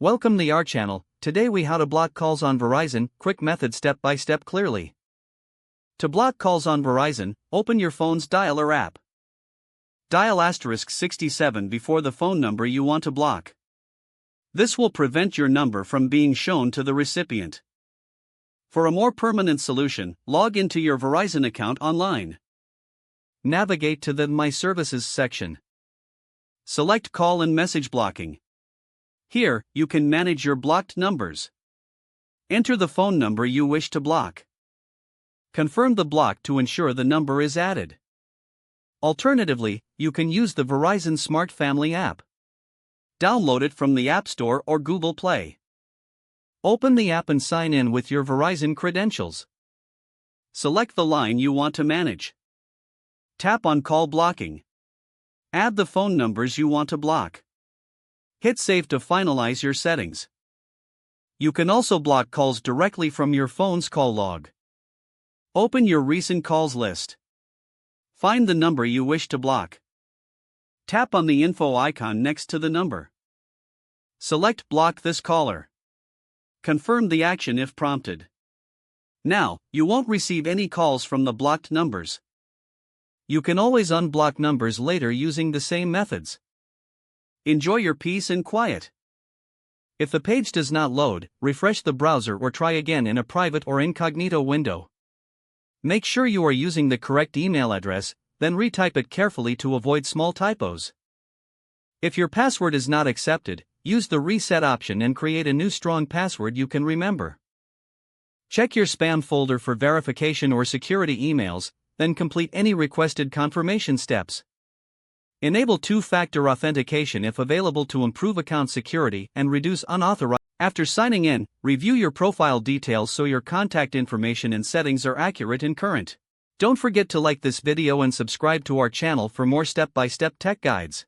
Welcome to our channel. Today we how to block calls on Verizon, quick method step by step clearly. To block calls on Verizon, open your phone's dialer app. Dial *67 before the phone number you want to block. This will prevent your number from being shown to the recipient. For a more permanent solution, log into your Verizon account online. Navigate to the My Services section. Select Call and Message Blocking. Here, you can manage your blocked numbers. Enter the phone number you wish to block. Confirm the block to ensure the number is added. Alternatively, you can use the Verizon Smart Family app. Download it from the App Store or Google Play. Open the app and sign in with your Verizon credentials. Select the line you want to manage. Tap on Call Blocking. Add the phone numbers you want to block. Hit Save to finalize your settings. You can also block calls directly from your phone's call log. Open your recent calls list. Find the number you wish to block. Tap on the info icon next to the number. Select Block this caller. Confirm the action if prompted. Now, you won't receive any calls from the blocked numbers. You can always unblock numbers later using the same methods. Enjoy your peace and quiet. If the page does not load, refresh the browser or try again in a private or incognito window. Make sure you are using the correct email address, then retype it carefully to avoid small typos. If your password is not accepted, use the reset option and create a new strong password you can remember. Check your spam folder for verification or security emails, then complete any requested confirmation steps. Enable two-factor authentication if available to improve account security and reduce unauthorized. After signing in, review your profile details so your contact information and settings are accurate and current. Don't forget to like this video and subscribe to our channel for more step-by-step tech guides.